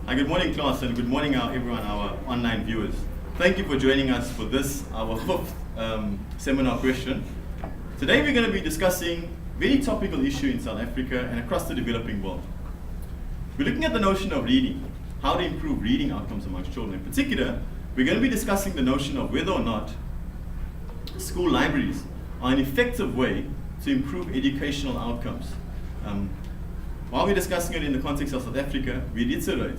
Good morning, class, and good morning, everyone, our online viewers. Thank you for joining us for this, our fifth seminar question. Today we're going to be discussing a very topical issue in South Africa and across the developing world. We're looking at the notion of reading, how to improve reading outcomes amongst children. In particular, we're going to be discussing the notion of whether or not school libraries are an effective way to improve educational outcomes. While we're discussing it in the context of South Africa, we reiterate,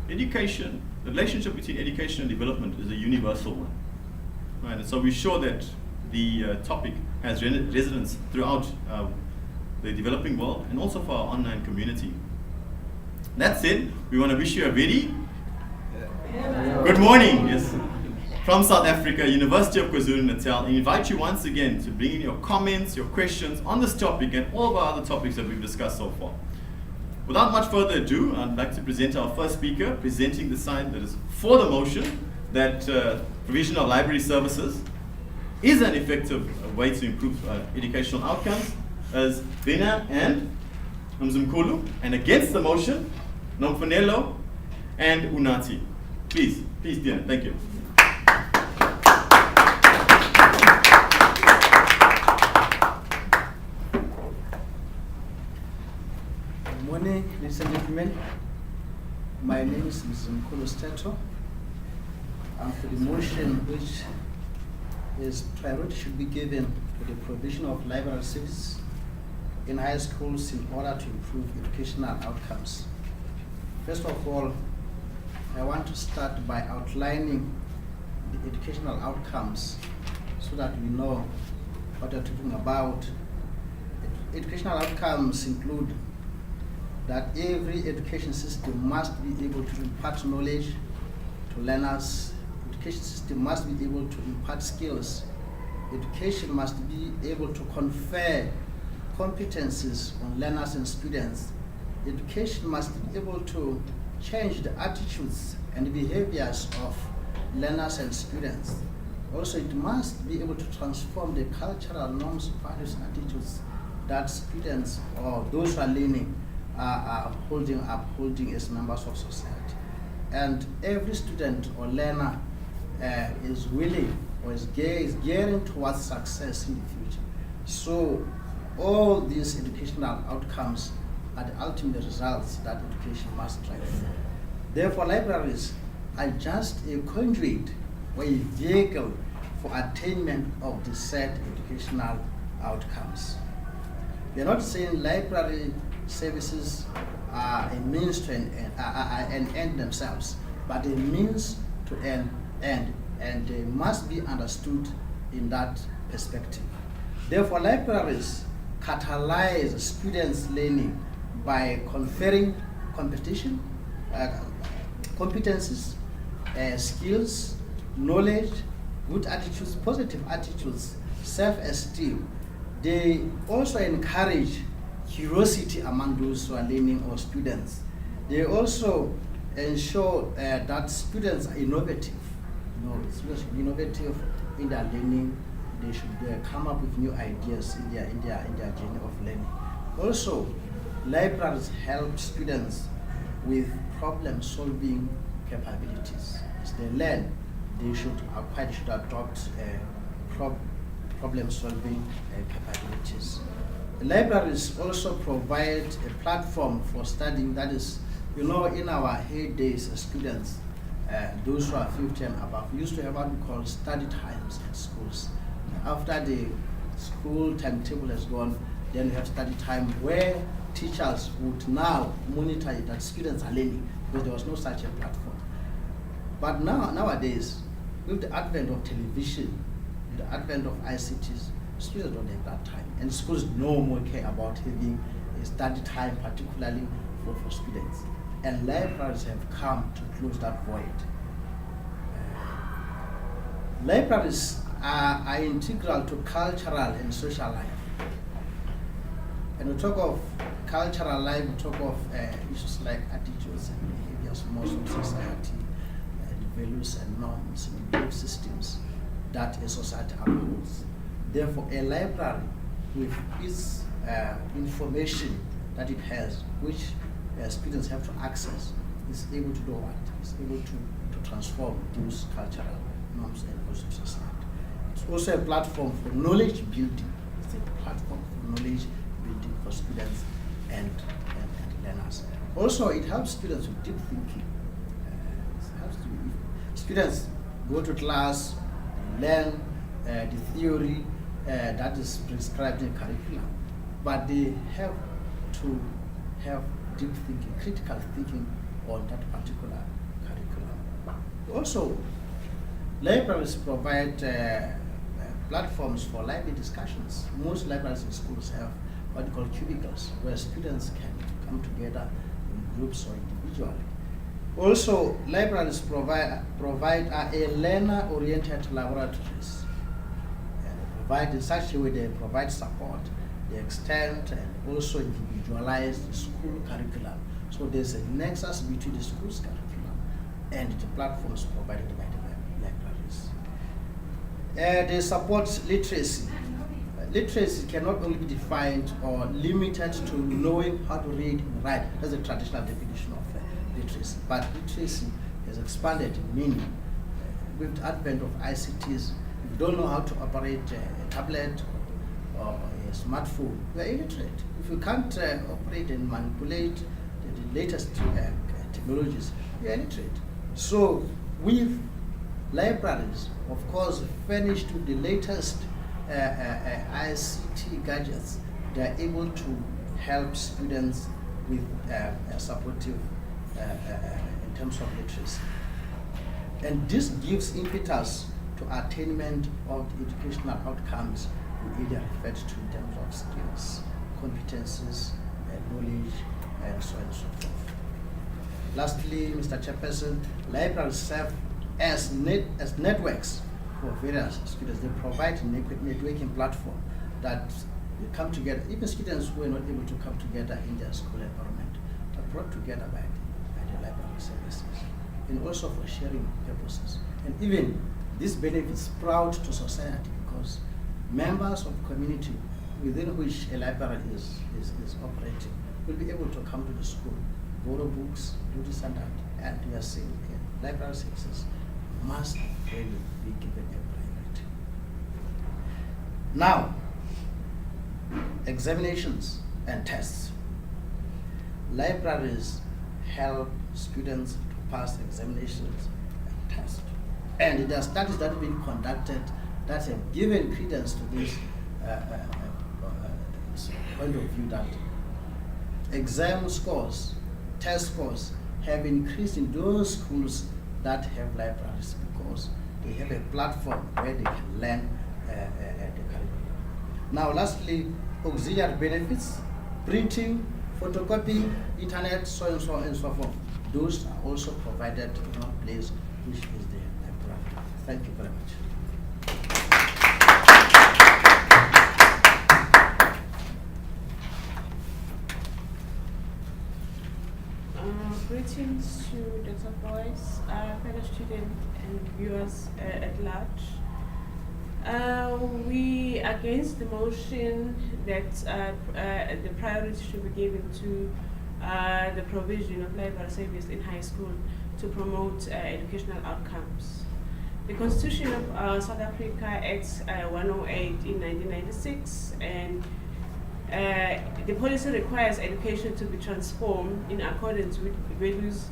education, the relationship between education and development is a universal one. Right? And so we're sure that the topic has resonance throughout the developing world and also for our online community. That said, we want to wish you a very good morning. Yes. From South Africa, University of KwaZulu-Natal, and invite you once again to bring in your comments, your questions on this topic and all of our other topics that we've discussed so far. Without much further ado, I'd like to present our first speaker, presenting the side that is for the motion that provision of library services is an effective way to improve educational outcomes, as Bina and Mzumkulu, and against the motion, Nomfanelo and Unati. Please, Dina, thank you. Good morning, ladies and gentlemen. My name is Mzumkulu Steto. I'm for the motion which is priority should be given to the provision of library services in high schools in order to improve educational outcomes. First of all, I want to start by outlining the educational outcomes so that we know what we're talking about. Educational outcomes include that every education system must be able to impart knowledge to learners. Education system must be able to impart skills. Education must be able to confer competencies on learners and students. Education must be able to change the attitudes and behaviors of learners and students. Also, it must be able to transform the cultural norms, values, and attitudes that students or those who are learning are upholding as members of society. And every student or learner is willing or is gearing towards success in the future. So all these educational outcomes are the ultimate results that education must strive for. Therefore, libraries are just a conduit or a vehicle for attainment of the said educational outcomes. We are not saying library services are a means to an end themselves, but a means to an end, and they must be understood in that perspective. Therefore, libraries catalyze students' learning by conferring competencies, skills, knowledge, good attitudes, positive attitudes, self-esteem. They also encourage curiosity among those who are learning or students. They also ensure that students are innovative. Students should be innovative in their learning. They should come up with new ideas in their journey of learning. Also, libraries help students with problem-solving capabilities. As they learn, they should adopt problem-solving capabilities. Libraries also provide a platform for studying. That is, in our heydays as students, those who are 50 and above, we used to have what we call study times at schools. After the school timetable has gone, then we have study time where teachers would now monitor that students are learning, because there was no such a platform. But nowadays, with the advent of television, the advent of ICTs, students don't have that time, and schools no more care about having a study time, particularly for students. And libraries have come to close that void. Libraries are integral to cultural and social life. And we talk of cultural life, we talk of issues like attitudes and behaviors, most of society, the values and norms and belief systems that a society upholds. Therefore, a library with its information that it has, which students have to access, is able to do what? Is able to transform those cultural norms and also society. It's also a platform for knowledge building. It's a platform for knowledge building for students and learners. Also, it helps students with deep thinking. Students go to class, learn the theory that is prescribed in curriculum, but they have to have deep thinking, critical thinking on that particular curriculum. Also, libraries provide platforms for lively discussions. Most libraries in schools have what they call cubicles, where students can come together in groups or individually. Also, libraries provide a learner-oriented laboratories. Provide in such a way they provide support, they extend and also individualize the school curriculum. So there's a nexus between the school's curriculum and the platforms provided by the libraries. They support literacy. Literacy cannot only be defined or limited to knowing how to read and write. That's the traditional definition of literacy. But literacy has expanded in meaning. With the advent of ICTs, if you don't know how to operate a tablet or a smartphone, you are illiterate. If you can't operate and manipulate the latest technologies, you are illiterate. So with libraries, of course, furnished with the latest ICT gadgets, they are able to help students with supportive in terms of literacy. And this gives impetus to attainment of the educational outcomes we earlier referred to in terms of skills, competencies, knowledge, and so on and so forth. Lastly, Mr. Chairperson, libraries serve as networks for various students. They provide a networking platform that they come together, even students who are not able to come together in their school environment, are brought together by the library services, and also for sharing purposes. And even this benefits proud to society because members of community within which a library is operating will be able to come to the school, borrow books, do this and that, and we are seeing library services must really be given a priority. Now, examinations and tests. Libraries help students to pass examinations and tests. And there are studies that have been conducted that have given credence to this point of view that exam scores, test scores have increased in those schools that have libraries because they have a platform where they can learn the curriculum. Now, lastly, auxiliary benefits, printing, photocopying, internet, so and so and so forth. Those are also provided in one place, which is the library. Thank you very much. Greetings to Dr. Boyce, fellow students and viewers at large. We against the motion that the priority should be given to the provision of library service in high school to promote educational outcomes. The Constitution of South Africa Act 108 in 1996 and the policy requires education to be transformed in accordance with values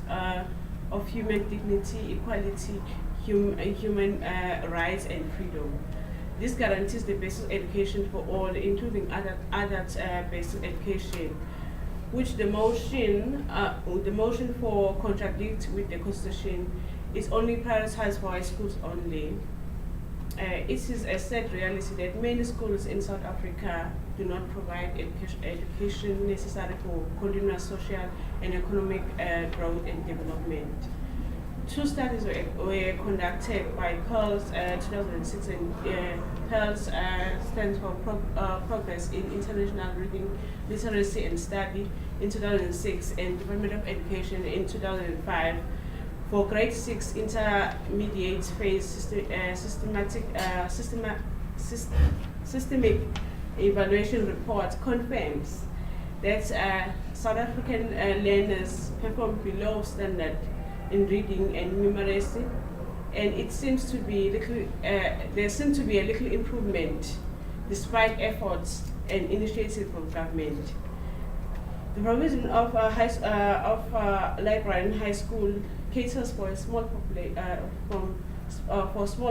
of human dignity, equality, human rights, and freedom. This guarantees the basic education for all, including adult basic education, which the motion for contradict with the Constitution is only prioritized for high schools only. It is a sad reality that many schools in South Africa do not provide education necessary for continuous social and economic growth and development. Two studies were conducted by PEARLS 2006 and PEARLS stands for Progress in International Reading, Literacy and Study in 2006 and Department of Education in 2005. For grade 6 intermediate phase systemic evaluation report confirms that South African learners perform below standard in reading and numeracy, and it seems to be there seems to be a little improvement despite efforts and initiatives from government. The provision of library in high school caters for a small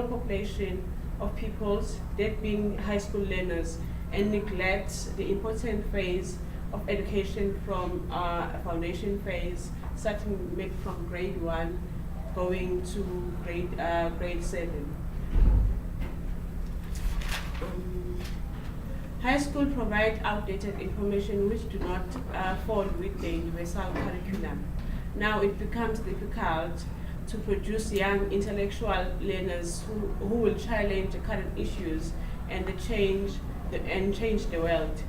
population of pupils, that being high school learners, and neglects the important phase of education from a foundation phase, starting maybe from grade 1 going to grade 7. High school provide outdated information which do not fall with the universal curriculum. Now it becomes difficult to produce young intellectual learners who will challenge the current issues and change the world.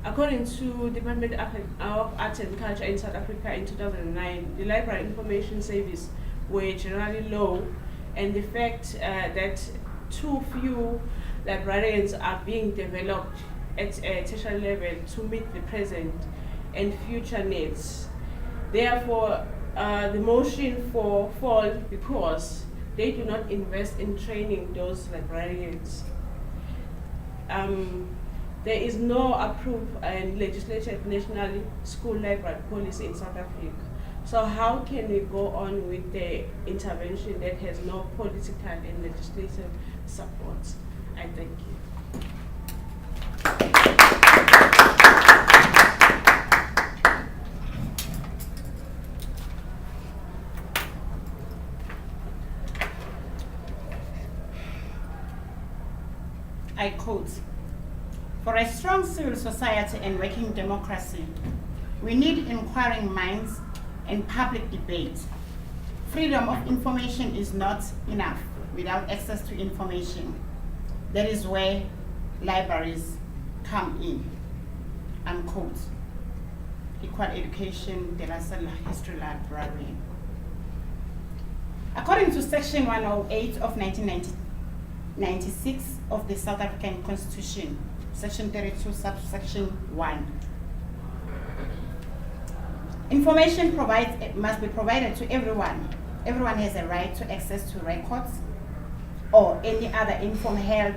According to Department of Arts and Culture in South Africa in 2009, the library information service were generally low, and the fact that too few librarians are being developed at a tertiary level to meet the present and future needs. Therefore, the motion for fall because they do not invest in training those librarians. There is no approved and legislated national school library policy in South Africa. So how can we go on with the intervention that has no political and legislative support? I thank you. I quote, "For a strong civil society and working democracy, we need inquiring minds and public debate. Freedom of information is not enough without access to information. That is where libraries come in." Unquote. Equal Education, De La Salle History Librarian. According to Section 108 of 1996 of the South African Constitution, Section 32, subsection 1, information must be provided to everyone. Everyone has a right to access to records or any other info held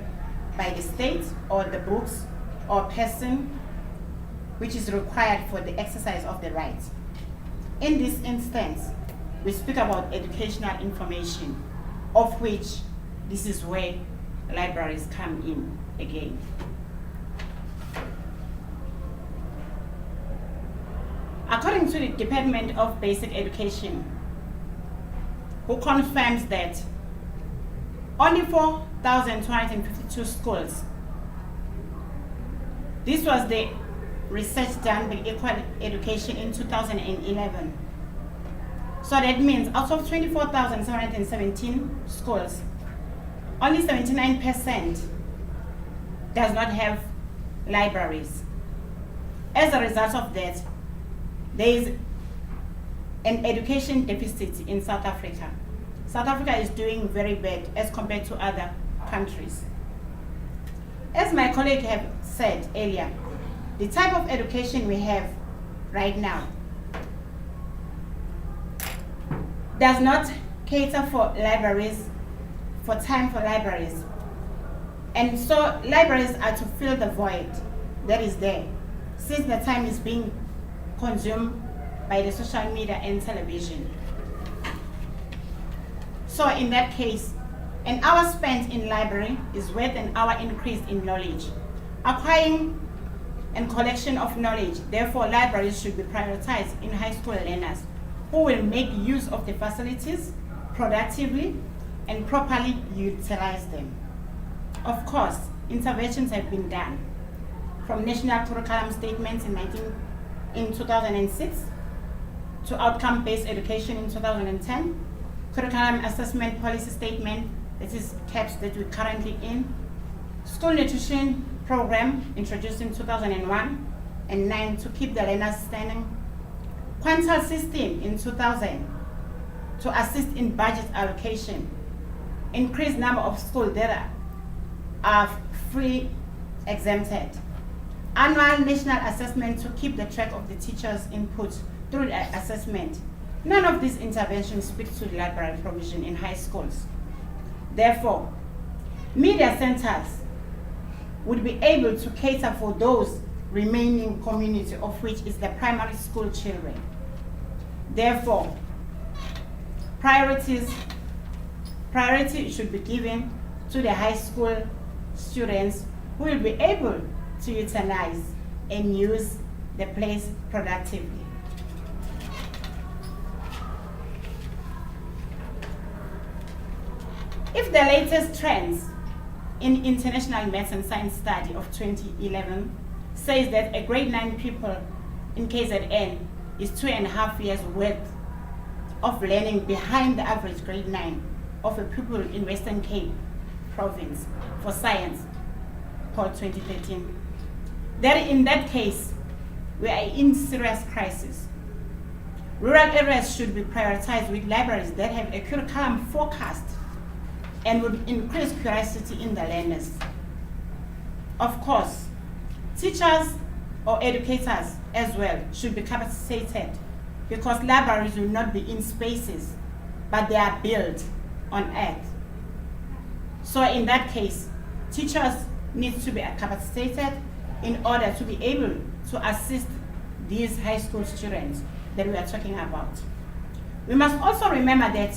by the state or the books or person which is required for the exercise of the right. In this instance, we speak about educational information, of which this is where libraries come in again. According to the Department of Basic Education, who confirms that only 4,252 schools, this was the research done by Equal Education in 2011. So that means out of 24,717 schools, only 79% does not have libraries. As a result of that, there is an education deficit in South Africa. South Africa is doing very bad as compared to other countries. As my colleague have said earlier, the type of education we have right now does not cater for libraries, for time for libraries. And so libraries are to fill the void that is there, since the time is being consumed by the social media and television. So in that case, an hour spent in library is worth an hour increase in knowledge. Acquiring and collection of knowledge, therefore libraries should be prioritized in high school learners who will make use of the facilities productively and properly utilize them. Of course, interventions have been done, from national curriculum statements in 2006 to outcome-based education in 2010, curriculum assessment policy statement, this is CAPS that we're currently in, school nutrition program introduced in 2001 and 9 to keep the learners standing, quintile system in 2000 to assist in budget allocation, increased number of schools that are free exempted, annual national assessment to keep the track of the teacher's input through the assessment. None of these interventions speak to the library provision in high schools. Therefore, media centers would be able to cater for those remaining community, of which is the primary school children. Therefore, priority should be given to the high school students who will be able to utilize and use the place productively. If the latest trends in International Maths and Science Study of 2011 says that a grade 9 pupil in KZN is 2.5 years worth of learning behind the average grade 9 of a pupil in Western Cape province for science for 2013. Then in that case, we are in serious crisis. Rural areas should be prioritized with libraries that have a curriculum forecast and would increase curiosity in the learners. Of course, teachers or educators as well should be capacitated, because libraries will not be in spaces, but they are built on earth. So in that case, teachers need to be capacitated in order to be able to assist these high school students that we are talking about. We must also remember that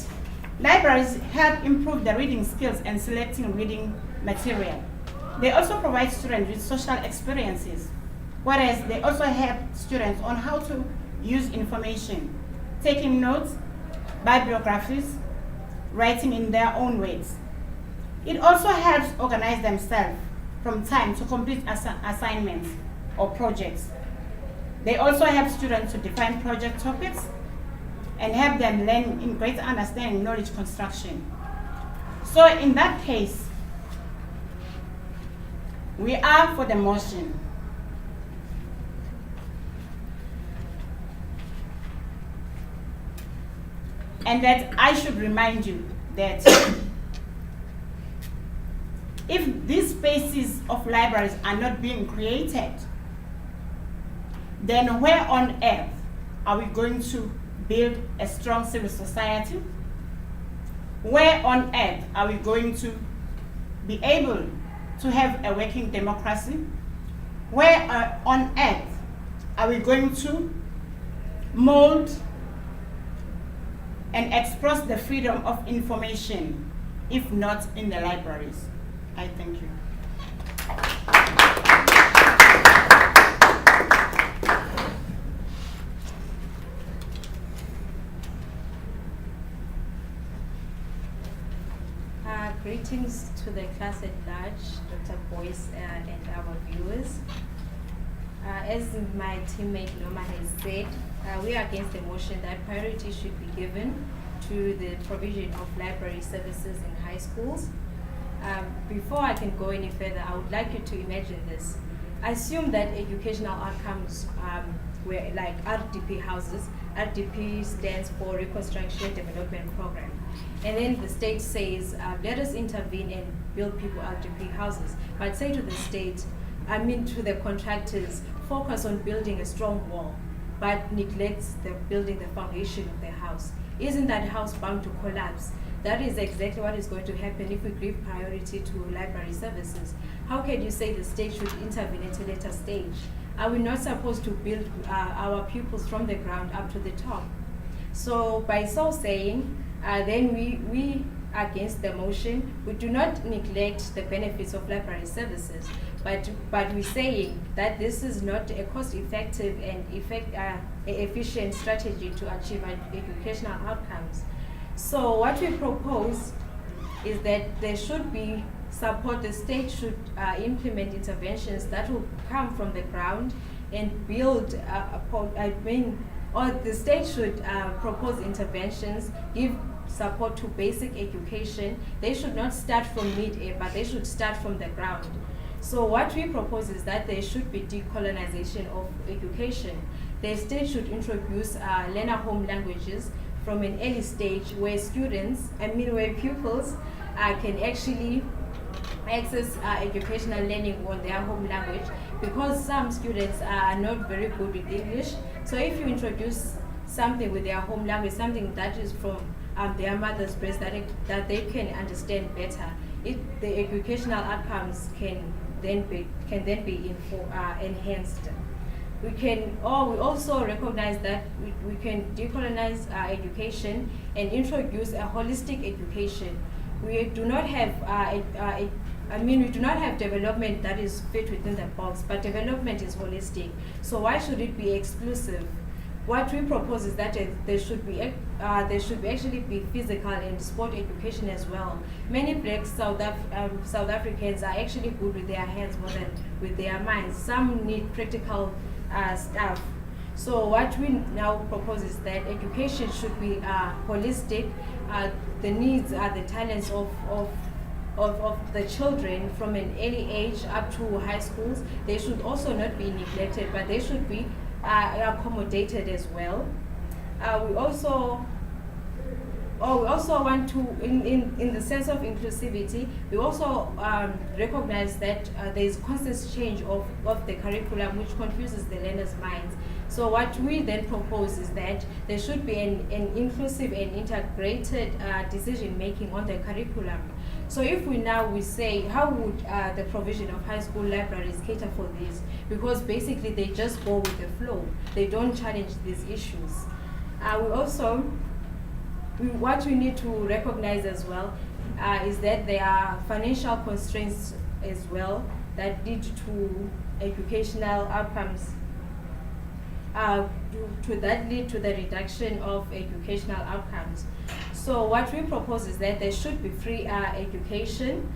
libraries help improve the reading skills and selecting reading material. They also provide students with social experiences, whereas they also help students on how to use information, taking notes, bibliographies, writing in their own words. It also helps organize themselves from time to complete assignments or projects. They also help students to define project topics and help them learn in greater understanding knowledge construction. So in that case, we are for the motion. And that I should remind you that if these spaces of libraries are not being created, then where on earth are we going to build a strong civil society? Where on earth are we going to be able to have a working democracy? Where on earth are we going to mold and express the freedom of information, if not in the libraries? I thank you. Greetings to the class at large, Dr. Boyce and our viewers. As my teammate Noma has said, we are against the motion that priority should be given to the provision of library services in high schools. Before I can go any further, I would like you to imagine this. Assume that educational outcomes were like RDP houses. RDP stands for Reconstruction Development Program. And then the state says, let us intervene and build people RDP houses. But say to the state, to the contractors, focus on building a strong wall, but neglects the building the foundation of the house. Isn't that house bound to collapse? That is exactly what is going to happen if we give priority to library services. How can you say the state should intervene at a later stage? Are we not supposed to build our pupils from the ground up to the top? So by so saying, then we against the motion. We do not neglect the benefits of library services, but we're saying that this is not a cost-effective and efficient strategy to achieve educational outcomes. So what we propose is that there should be support. The state should implement interventions that will come from the ground and build or the state should propose interventions, give support to basic education. They should not start from mid-air, but they should start from the ground. So what we propose is that there should be decolonization of education. The state should introduce learner home languages from an early stage where where pupils can actually access educational learning on their home language, because some students are not very good with English. So if you introduce something with their home language, something that is from their mother's breast that they can understand better, the educational outcomes can then be enhanced. We also recognize that we can decolonize education and introduce a holistic education. We do not have we do not have development that is fit within the box, but development is holistic. So why should it be exclusive? What we propose is that there should be actually be physical and sport education as well. Many Black South Africans are actually good with their hands more than with their minds. Some need practical stuff. So what we now propose is that education should be holistic. The needs, the talents of the children from an early age up to high schools, they should also not be neglected, but they should be accommodated as well. We also want to, in the sense of inclusivity, we also recognize that there is constant change of the curriculum, which confuses the learners' minds. So what we then propose is that there should be an inclusive and integrated decision making on the curriculum. So if we say, how would the provision of high school libraries cater for this? Because basically they just go with the flow. They don't challenge these issues. What we need to recognize as well is that there are financial constraints as well that lead to educational outcomes, that lead to the reduction of educational outcomes. So what we propose is that there should be free education.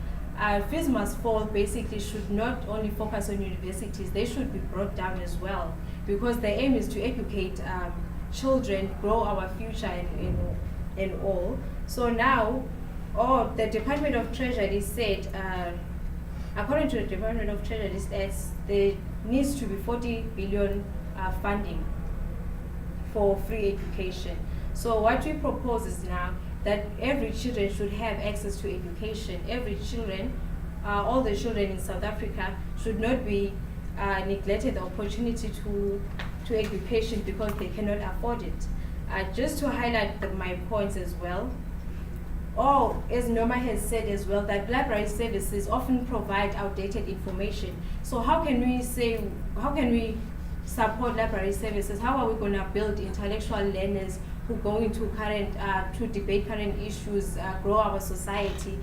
Fees must fall basically should not only focus on universities, they should be brought down as well, because the aim is to educate children, grow our future and all. So now, the Department of Treasury said, according to the Department of Treasury, there needs to be 40 billion funding for free education. So what we propose is now that every children should have access to education. All the children in South Africa should not be neglected the opportunity to education because they cannot afford it. Just to highlight my points as well, as Norma has said as well, that library services often provide outdated information. So how can we support library services? How are we going to build intellectual learners who go into to debate current issues, grow our society,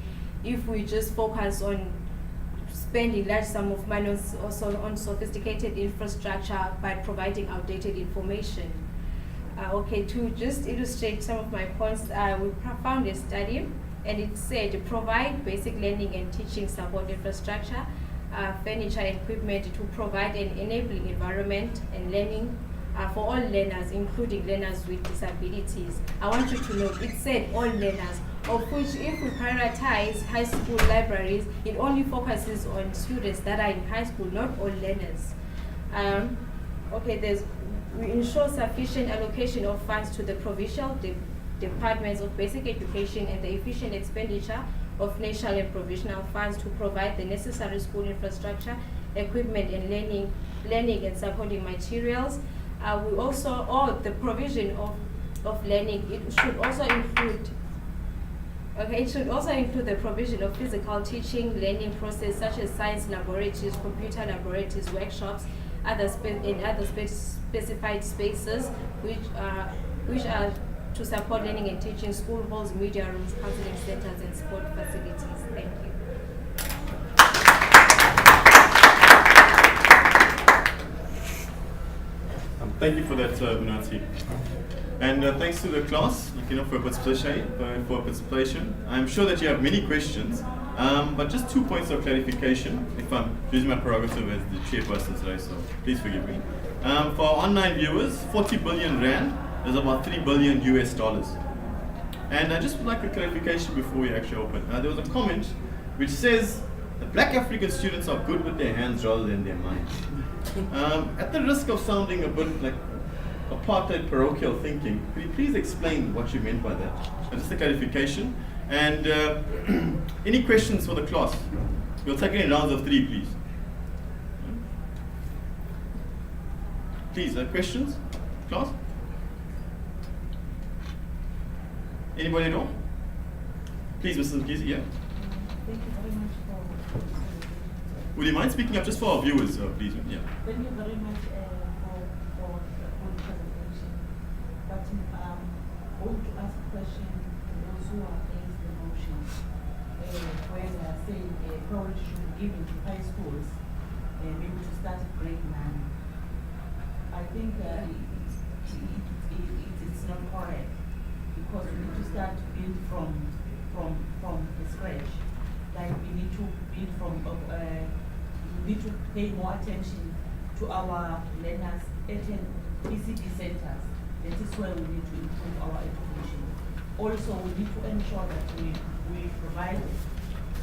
if we just focus on spending large sum of money also on sophisticated infrastructure by providing outdated information? To just illustrate some of my points, we found a study, and it said provide basic learning and teaching support infrastructure, furniture and equipment to provide an enabling environment and learning for all learners, including learners with disabilities. I want you to know, it said all learners, of which if we prioritize high school libraries, it only focuses on students that are in high school, not all learners. We ensure sufficient allocation of funds to the provincial departments of basic education and the efficient expenditure of national and provisional funds to provide the necessary school infrastructure, equipment, and learning and supporting materials. The provision of learning, it should also include the provision of physical teaching, learning process such as science laboratories, computer laboratories, workshops, other specified spaces which are to support learning and teaching, school halls, media rooms, counseling centers, and sport facilities. Thank you. Thank you for that, Unati. And thanks to the class, for participation. I'm sure that you have many questions, but just 2 points of clarification, if I'm using my prerogative as the chairperson today, so please forgive me. For our online viewers, 40 billion rand is about $3 billion US. And I just would like a clarification before we actually open. There was a comment which says that Black African students are good with their hands rather than their minds. At the risk of sounding a bit like apartheid parochial thinking, could you please explain what you meant by that? Just a clarification. And any questions for the class? We'll take it in rounds of 3, please. Please, questions? Class? Anybody at all? Please, Mrs. Mkhize, yeah. Thank you very much for. Would you mind speaking up just for our viewers, please? Yeah. Thank you very much for the presentation. But I want to ask a question to those who are against the motion, where they are saying priority should be given to high schools, maybe to start at grade 9. I think it's not correct, because we need to start to build from the scratch. Like we need to build from, we need to pay more attention to our learners at ECD centers. That is where we need to improve our education. Also, we need to ensure that we provide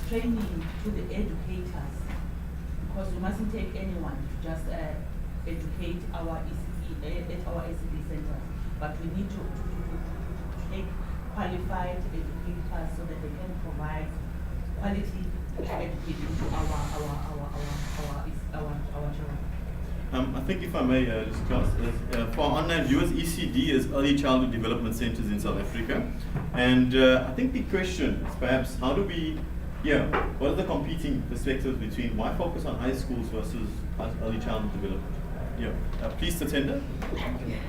training to the educators, because we mustn't take anyone to just educate our ECD centers, but we need to take qualified educators so that they can provide quality education to our children. I think if I may just class, for our online viewers, ECD is Early Childhood Development Centers in South Africa. And I think the question is perhaps how do we, what are the competing perspectives between why focus on high schools versus early childhood development? Please, Tatenda. Okay.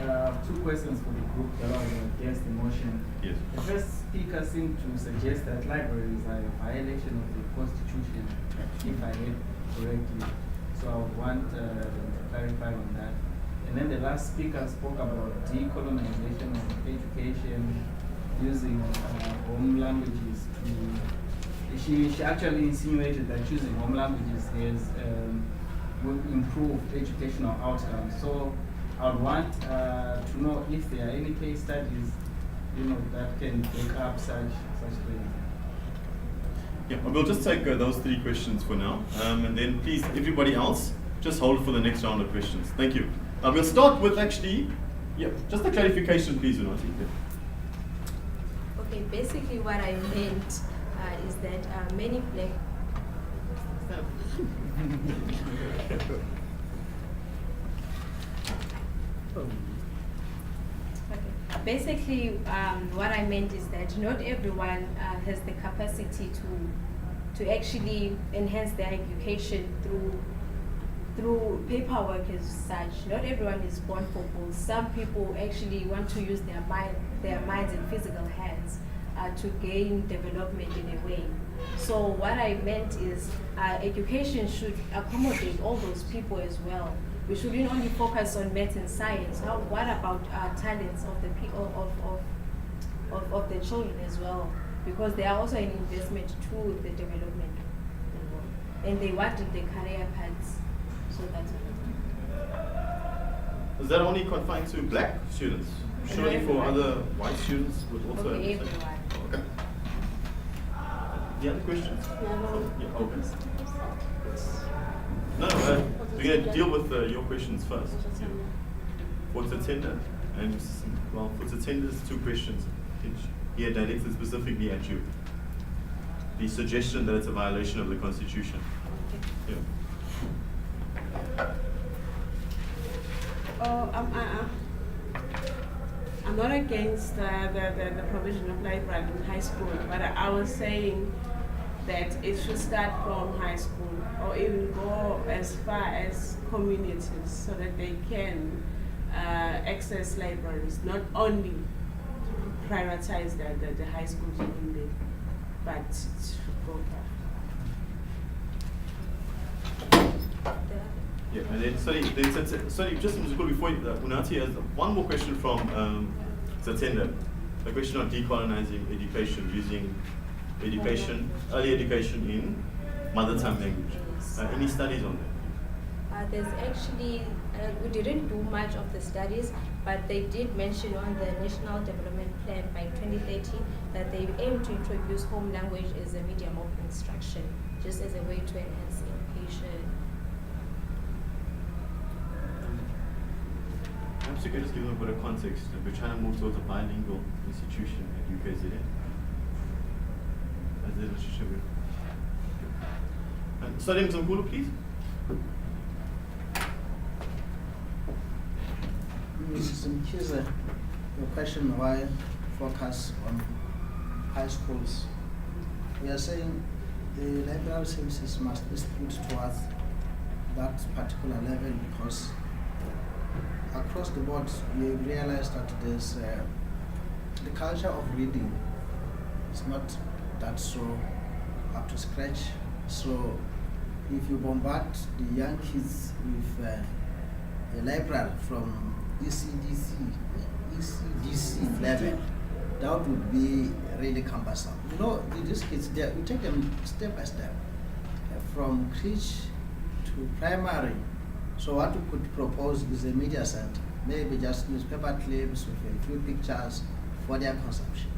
2 questions for the group that are against the motion. Yes. The first speaker seemed to suggest that libraries are a violation of the Constitution, if I read correctly. So I would want to clarify on that. And then the last speaker spoke about decolonization of education using home languages to. She actually insinuated that using home languages will improve educational outcomes. So I would want to know if there are any case studies, that can back up such claims. Yeah, we'll just take those 3 questions for now, and then please, everybody else, just hold for the next round of questions. Thank you. We'll start with actually, just a clarification, please, Unati. Okay, basically what I meant is that many black. Okay. Basically, what I meant is that not everyone has the capacity to actually enhance their education through paperwork as such. Not everyone is born for both. Some people actually want to use their minds and physical hands to gain development in a way. So what I meant is education should accommodate all those people as well. We shouldn't only focus on math and science. What about talents of the people of the children as well? Because they are also an investment to the development, and they widen the career paths. So that's it. Is that only confined to black students? Surely for other white students would also. Okay, everyone. Okay. The other questions? Yeah, okay. No, we're going to deal with your questions first. For Tatenda, and well, for Tatenda's 2 questions, here directed specifically at you. The suggestion that it's a violation of the Constitution. Yeah. I'm not against the provision of library in high school, but I was saying that it should start from high school or even go as far as communities so that they can access libraries, not only prioritize the high schools only, but it should go far. Yeah, and then sorry, just before Unati has one more question from Zatenda. A question on decolonizing education using early education in mother tongue language. Any studies on that? There's actually, we didn't do much of the studies, but they did mention on the National Development Plan by 2030 that they aim to introduce home language as a medium of instruction, just as a way to enhance education. Perhaps you could just give them a bit of context. We're trying to move towards a bilingual institution at UKZN. As the literature will. Salim Zamkulu, please. Mrs. Mkize, your question why focus on high schools. We are saying the library services must be put towards that particular level because across the board we realize that there's the culture of reading is not that so up to scratch. So if you bombard the young kids with a library from ECDC level, that would be really cumbersome. You know, these kids, we take them step by step, from creche to primary. So what we could propose is a media center, maybe just newspaper clips with a few pictures for their consumption.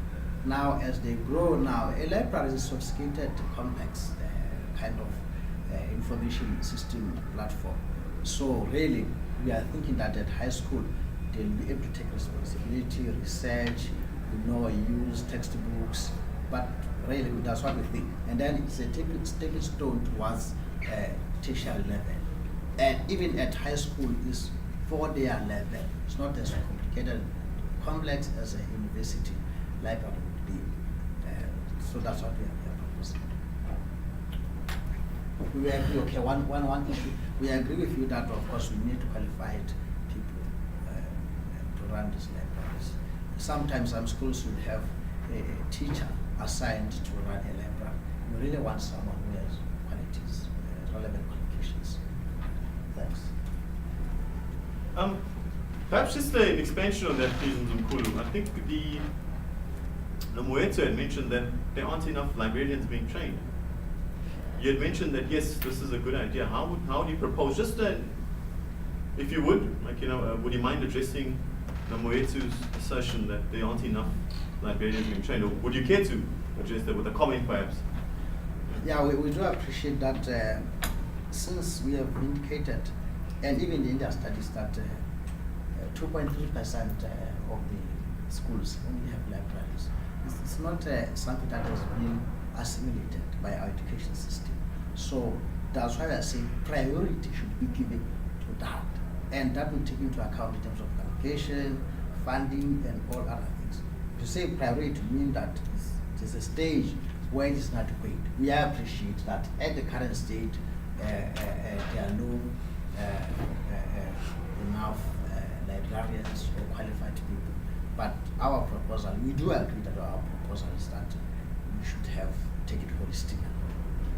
Now, as they grow now, a library is a sophisticated, complex kind of information system platform. So really, we are thinking that at high school, they'll be able to take responsibility, research, use textbooks, but really that's what we think. And then it's a stepping stone towards tertiary level. And even at high school is for their level. It's not as complicated, complex as a university library would be. So that's what we are proposing. We agree, okay, one issue. We agree with you that of course we need qualified people to run these libraries. Sometimes some schools will have a teacher assigned to run a library. We really want someone who has qualities, relevant qualifications. Thanks. Perhaps just an expansion on that, please, Mzumkulu. I think the Moetu had mentioned that there aren't enough librarians being trained. You had mentioned that yes, this is a good idea. How do you propose? Just if you would, would you mind addressing the Moetu's assertion that there aren't enough librarians being trained? Or would you care to address that with a comment, perhaps? Yeah, we do appreciate that since we have indicated, and even the India studies, that 2.3% of the schools only have libraries. It's not something that has been assimilated by our education system. So that's why I say priority should be given to that. And that will take into account in terms of qualification, funding, and all other things. To say priority means that there's a stage where it is not great. We appreciate that at the current state, there are no enough librarians or qualified people. But our proposal, we do agree that our proposal is that we should take it holistically.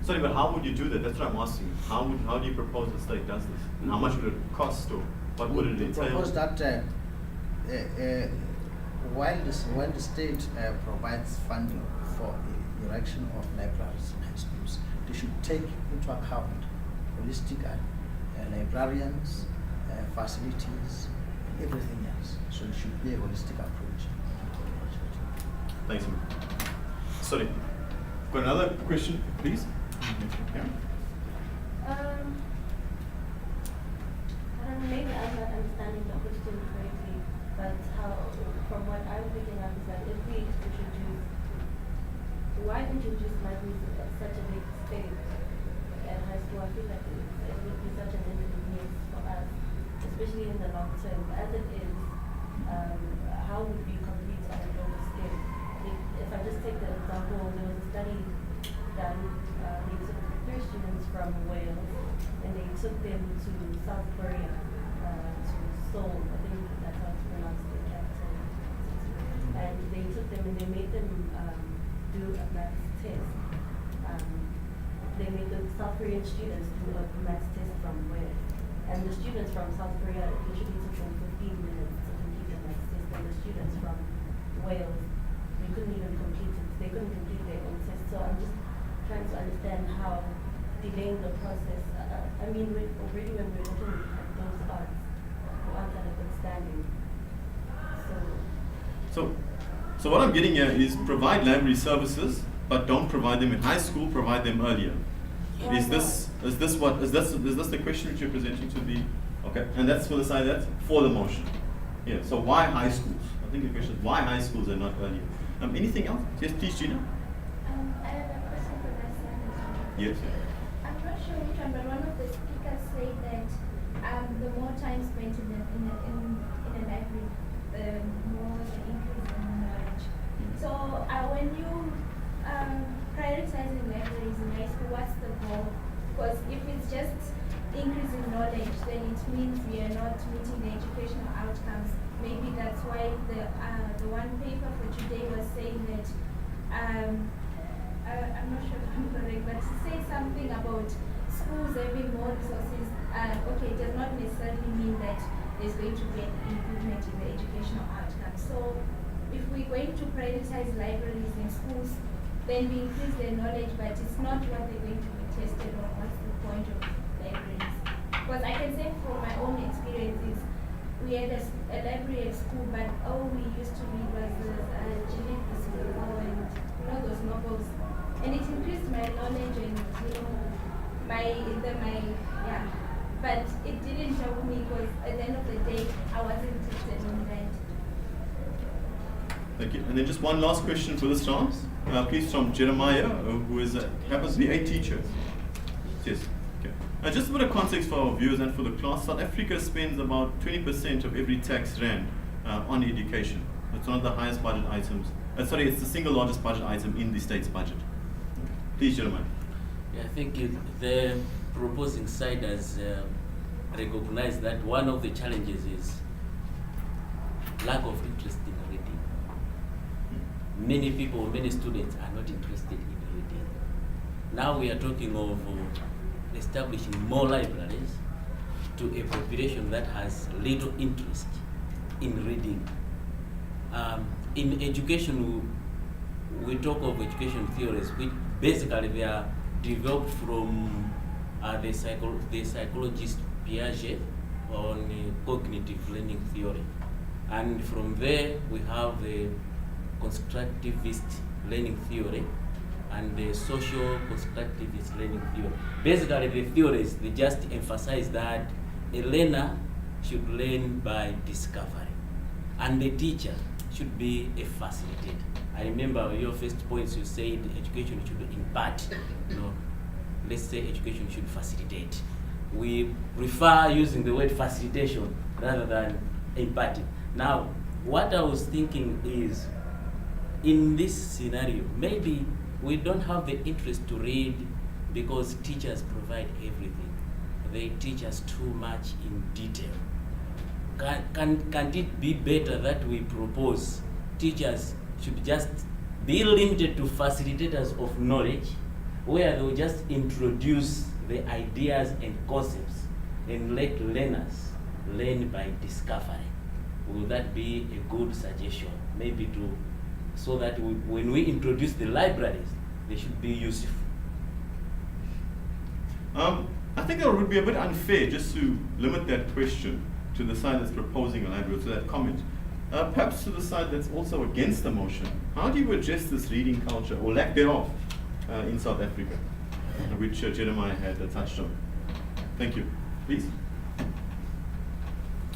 Sorry, but how would you do that? That's what I'm asking. How do you propose the state does this? And how much would it cost, or what would it entail? We propose that when the state provides funding for the erection of libraries in high schools, they should take into account holistic librarians, facilities, and everything else. So it should be a holistic approach. Thanks. Sorry. Got another question, please? Yeah. I don't know, maybe I'm not understanding the question correctly, but from what I'm picking up is that if we introduce, why introduce libraries at such a big stage at high school? I feel like it would be such an inconvenience for us, especially in the long term. As it is, how would we compete on a global scale? If I just take the example, there was a study done, they took 3 students from Wales and they took them to South Korea, to Seoul, I think that's how it's pronounced, the capital. And they took them and they made them do a maths test. They made the South Korean students do a maths test from Wales. And the students from South Korea, it literally took them 15 minutes to complete the maths test. And the students from Wales, they couldn't even complete it. They couldn't complete their own test. So I'm just trying to understand how delaying the process. I mean, already when we're looking at those odds, we aren't at a good standing. So what I'm getting here is provide library services, but don't provide them in high school. Provide them earlier. Is this the question which you're presenting to the? Okay, and that's for the side that's for the motion. Yeah. So why high schools? I think the question is why high schools and not earlier. Anything else? Yes, please, Gina. I have a question for my son as well. Yes. I'm not sure which one, but one of the speakers said that the more time spent in a library, the more the increase in knowledge. So when you prioritizing libraries in high school, what's the goal? Because if it's just increasing knowledge, then it means we are not meeting the educational outcomes. Maybe that's why the one paper for today was saying that I'm not sure if I'm correct, but to say something about schools having more resources, okay, it does not necessarily mean that there's going to be an improvement in the educational outcomes. So if we're going to prioritize libraries in schools, then we increase their knowledge, but it's not what they're going to be tested on. What's the point of libraries? Because I can say from my own experiences, we had a library at school, but all we used to read was the Gillian and those novels, and it increased my knowledge and but it didn't help me because at the end of the day I wasn't interested in that. Thank you. And then just one last question for this round, please, from Jeremiah, who happens to be a teacher. Yes. Okay. Just a bit of context for our viewers and for the class, South Africa spends about 20% of every tax rand on education. It's one of the highest budget items. It's the single largest budget item in the state's budget. Please, Jeremiah. Yeah, I think the proposing side has recognized that one of the challenges is lack of interest in reading. Many people, many students are not interested in reading. Now we are talking of establishing more libraries to a population that has little interest in reading. In education, we talk of education theories, which basically they are developed from the psychologist Piaget on cognitive learning theory. And from there, we have the constructivist learning theory and the social constructivist learning theory. Basically, the theories, they just emphasize that a learner should learn by discovery, and the teacher should be a facilitator. I remember your first points, you said education should impart. Let's say education should facilitate. We prefer using the word facilitation rather than imparting. Now, what I was thinking is, in this scenario, maybe we don't have the interest to read because teachers provide everything. They teach us too much in detail. Can it be better that we propose teachers should just be limited to facilitators of knowledge, where they will just introduce the ideas and concepts and let learners learn by discovery? Will that be a good suggestion? Maybe so that when we introduce the libraries, they should be useful. I think it would be a bit unfair just to limit that question to the side that's proposing a library, to that comment. Perhaps to the side that's also against the motion. How do you address this reading culture, or lack thereof, in South Africa, which Jeremiah had touched on? Thank you. Please.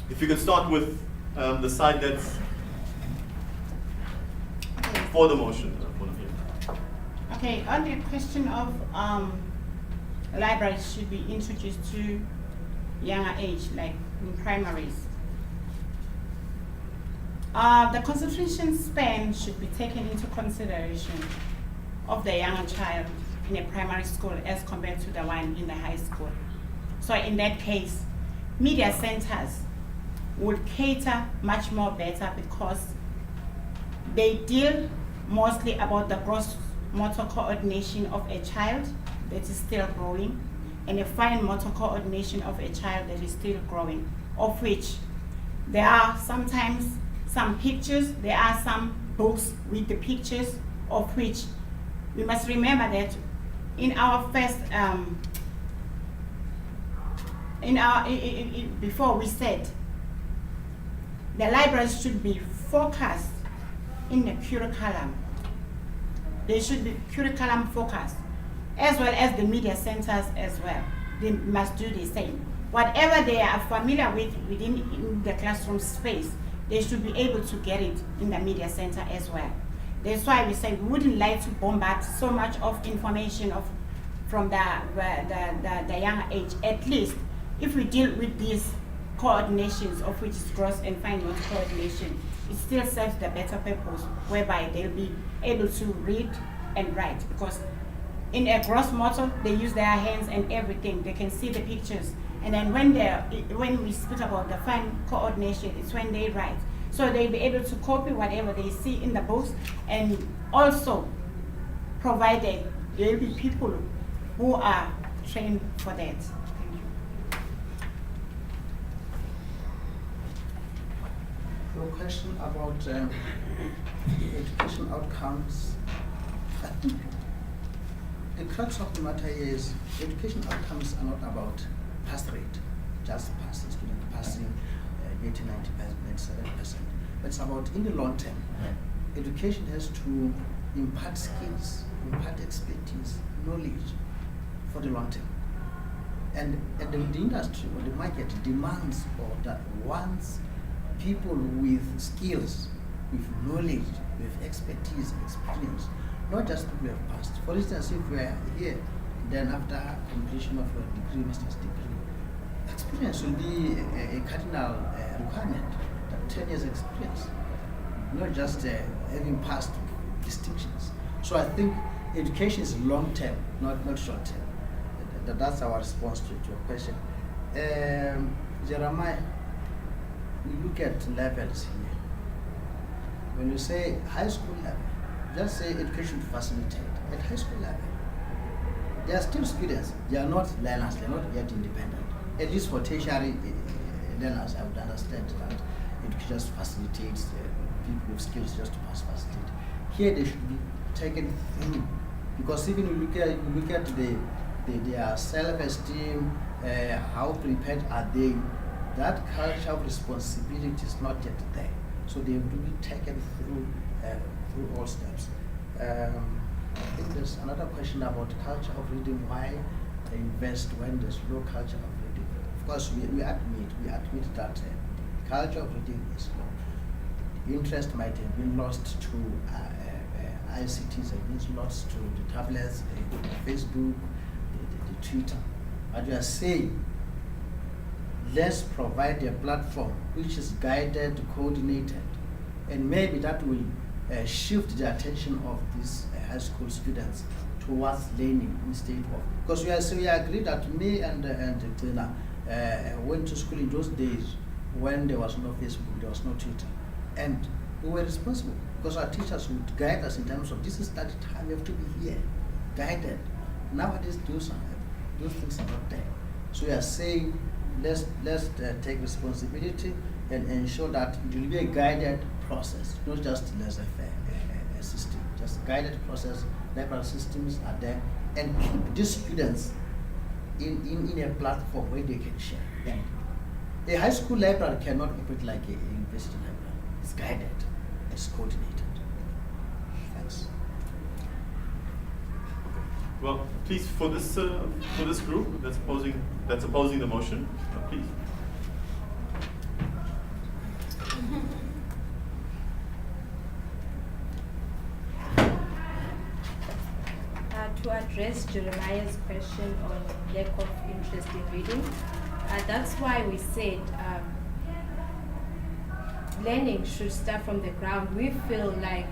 If you could start with the side that's for the motion. Okay, on the question of libraries should be introduced to younger age, like in primaries. The concentration span should be taken into consideration of the younger child in a primary school as compared to the one in the high school. So in that case, media centers would cater much more better because they deal mostly about the gross motor coordination of a child that is still growing and a fine motor coordination of a child that is still growing, of which there are sometimes some pictures, there are some books with the pictures, of which we must remember that in our first, before we said, the libraries should be focused in the curriculum. They should be curriculum focused, as well as the media centers as well. They must do the same. Whatever they are familiar with within the classroom space, they should be able to get it in the media center as well. That's why we say we wouldn't like to bombard so much of information from the younger age. At least, if we deal with these coordinations, of which is gross and fine motor coordination, it still serves the better purpose, whereby they'll be able to read and write. Because in a gross motor, they use their hands and everything. They can see the pictures. And then when we speak about the fine coordination, it's when they write. So they'll be able to copy whatever they see in the books, and also provided there'll be people who are trained for that. Thank you. Your question about education outcomes. I think the crux of the matter is education outcomes are not about pass rate, just passing, student passing 80, 90%, 97%. But it's about, in the long term, education has to impart skills, impart expertise, knowledge for the long term. And the industry or the market demands or that wants people with skills, with knowledge, with expertise, experience, not just people who have passed. For instance, if we are here, then after completion of a degree, master's degree, experience will be a cardinal requirement, that 10 years experience, not just having passed distinctions. So I think education is long term, not short term. That's our response to your question. Jeremiah, we look at levels here. When you say high school level, just say education to facilitate. At high school level, they are still students. They are not learners. They are not yet independent. At least for tertiary learners, I would understand that it just facilitates people with skills just to facilitate. Here they should be taken through, because even you look at their self-esteem, how prepared are they? That culture of responsibility is not yet there. So they will be taken through all steps. I think there's another question about culture of reading. Why invest when there's no culture of reading? Of course, we admit that culture of reading is low. Interest might have been lost to ICTs, have been lost to the tablets, the Facebook, the Twitter. But we are saying, let's provide a platform which is guided, coordinated, and maybe that will shift the attention of these high school students towards learning instead of, because we agree that me and Tina went to school in those days when there was no Facebook, there was no Twitter, and we were responsible because our teachers would guide us in terms of this is study time, you have to be here, guided. Nowadays those things are not there. So we are saying let's take responsibility and ensure that it will be a guided process, not just laissez-faire system, just guided process. Library systems are there, and keep these students in a platform where they can share. Yeah. A high school library cannot operate like a university library. It's guided, it's coordinated. Thanks. Well, please, for this group that's opposing the motion, please. To address Jeremiah's question on lack of interest in reading, that's why we said learning should start from the ground. We feel like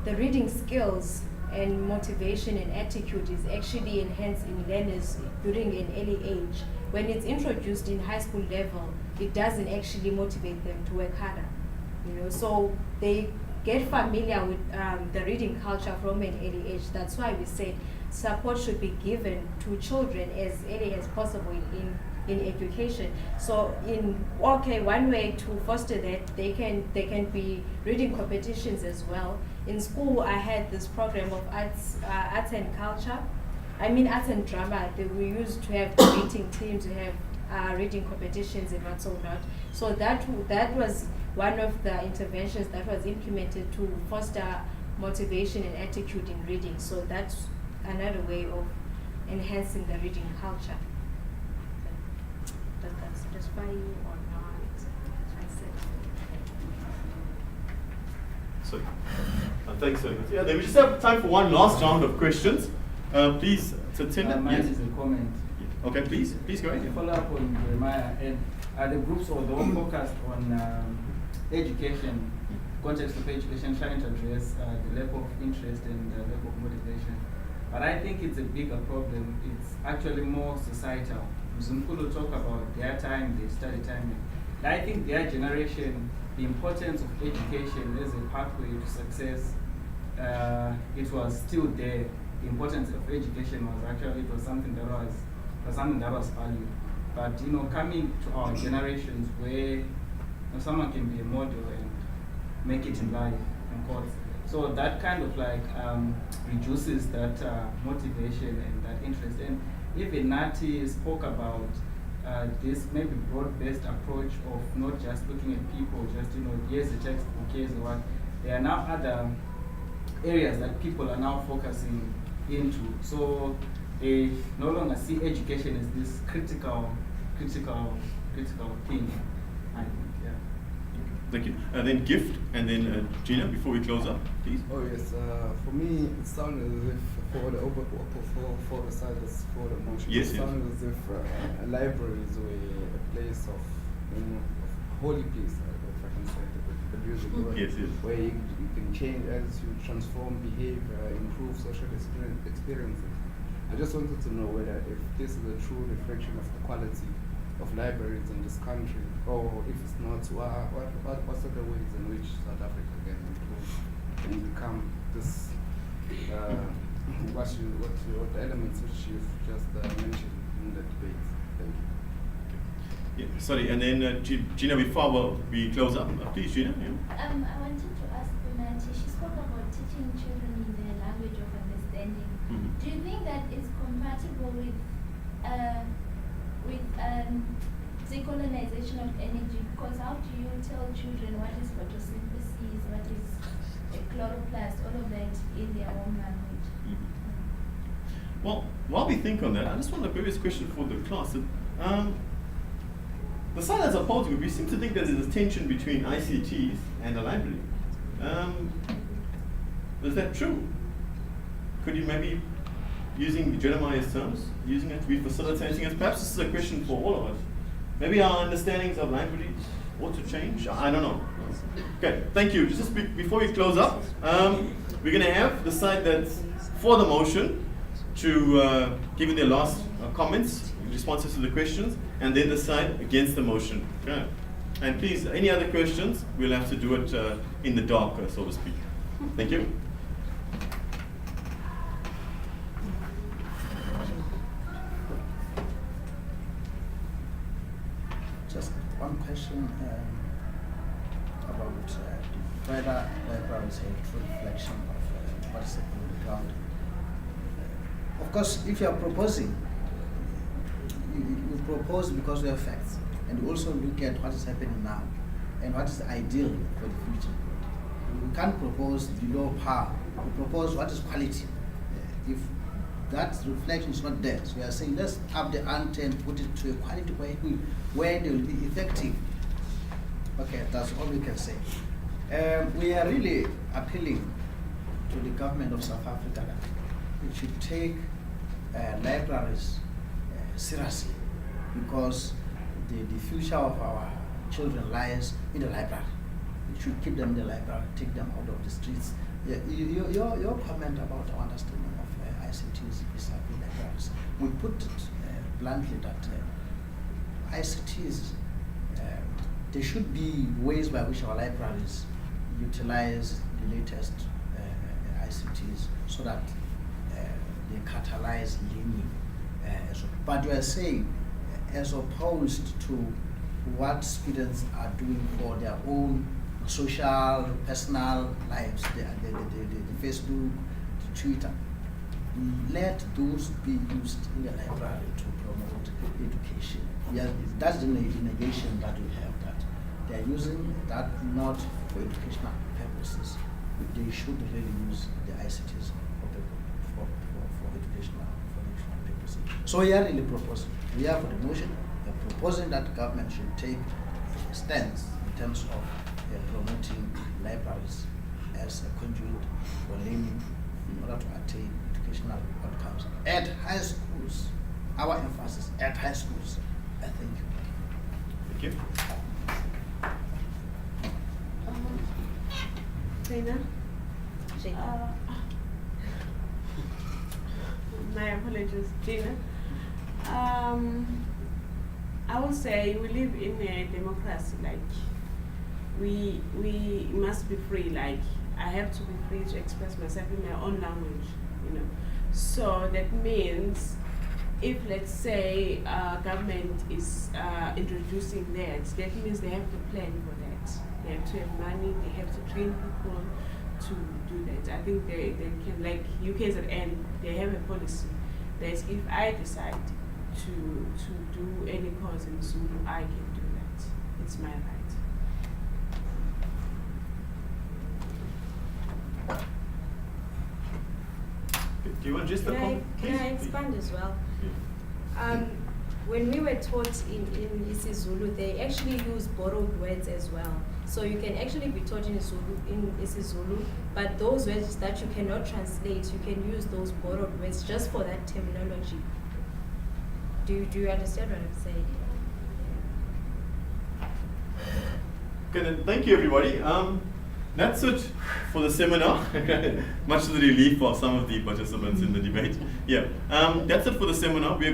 the reading skills and motivation and attitude is actually enhanced in learners during an early age. When it's introduced in high school level, it doesn't actually motivate them to work harder. So they get familiar with the reading culture from an early age. That's why we said support should be given to children as early as possible in education. So one way to foster that, they can be reading competitions as well. In school, I had this program of arts and culture. Arts and drama. We used to have debating teams, to have reading competitions and what so not. So that was one of the interventions that was implemented to foster motivation and attitude in reading. So that's another way of enhancing the reading culture. Does that satisfy you or not? I said. So, thanks, sir. Yeah, then we just have time for one last round of questions. Please, Tina. Mine Yes. is a comment. Okay, please go ahead. To follow up on Jeremiah, and the groups were all focused on education, context of education, trying to address the lack of interest and the lack of motivation. But I think it's a bigger problem. It's actually more societal. Mzumkulu talk about their time, their study time. And I think their generation, the importance of education as a pathway to success, it was still there. The importance of education was something that was valued. But coming to our generations where someone can be a model and make it in life, in course. So that kind of reduces that motivation and that interest. And even Nati spoke about this maybe broad-based approach of not just looking at people, just here's the textbook, here's the what. There are now other areas that people are now focusing into. So they no longer see education as this critical thing, I think, yeah. Thank you. Then Gift, and then Gina, before we close up, please. Oh yes, for me it sounded as if for the side that's for the motion, yes, it sounded as if libraries were a place of, holy place, if I can say it, but usually yes, yes. Where you can change as you transform behavior, improve social experiences. I just wanted to know whether if this is a true reflection of the quality of libraries in this country, or if it's not, what are the ways in which South Africa can improve and become this, what the elements which you've just mentioned in the debate. Thank you. Yeah, sorry, and then Gina, before we close up, please, Gina. Yeah. I wanted to ask Bonanti, she spoke about teaching children in their language of understanding. Mm-hmm. Do you think that is compatible with decolonization of energy? Because how do you tell children what is photosynthesis, what is a chloroplast, all of that in their own language? Mm-hmm. Well, while we think on that, I just want a previous question for the class. The side that's opposing it, we seem to think that there's a tension between ICTs and the library. Is that true? Could you maybe, using Jeremiah's terms, using it to be facilitating it? Perhaps this is a question for all of us. Maybe our understandings of libraries ought to change. I don't know. Okay, thank you. Just before we close up, we're going to have the side that's for the motion to give you their last comments, responses to the questions, and then the side against the motion. Okay. And please, any other questions, we'll have to do it in the dark, so to speak. Thank you. Just one question about whether libraries are a true reflection of what's happening on the ground. Of course, if you are proposing, you propose because you have facts, and you also look at what is happening now and what is ideal for the future. You can't propose below par. You propose what is quality. If that reflection is not there, so we are saying let's up the ante and put it to a quality where they will be effective. Okay, that's all we can say. We are really appealing to the government of South Africa that it should take libraries seriously, because the future of our children lies in the library. We should keep them in the library, take them out of the streets. Your comment about our understanding of ICTs is libraries. We put it bluntly that ICTs, there should be ways by which our libraries utilize the latest ICTs so that they catalyze learning. But you are saying, as opposed to what students are doing for their own social, personal lives, the Facebook, the Twitter, let those be used in the library to promote education. That's the negation that we have, that they are using that not for educational purposes. They should really use the ICTs for educational purposes. So we are really proposing. We are for the motion. We are proposing that the government should take a stance in terms of promoting libraries as a conduit for learning in order to attain educational outcomes at high schools. Our emphasis at high schools. I thank you. Thank you. Tina? My apologies, Gina. I will say we live in a democracy. Like we must be free. Like I have to be free to express myself in my own language. You know, so that means if let's say government is introducing that means they have to plan for that. They have to have money. They have to train people to do that. I think they can, like UKZN, they have a policy that if I decide to do any course in Zulu, I can do that. It's my right. Do you want just a Can I expand as well? When we were taught in isiZulu, they actually use borrowed words as well. So you can actually be taught in isiZulu, but those words that you cannot translate, you can use those borrowed words just for that terminology. Do you understand what I'm saying? Okay, then thank you everybody. That's it for the seminar. Much to the relief of some of the participants in the debate. Yeah, that's it for the seminar. We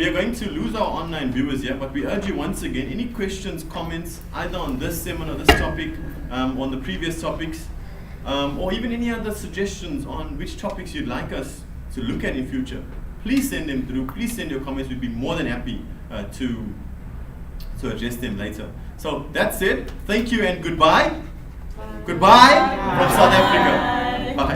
are going to lose our online viewers here, but we urge you once again, any questions, comments, either on this seminar, this topic, on the previous topics, or even any other suggestions on which topics you'd like us to look at in future, please send them through. Please send your comments. We'd be more than happy to address them later. So that's it. Thank you and goodbye. Goodbye from South Africa. Bye.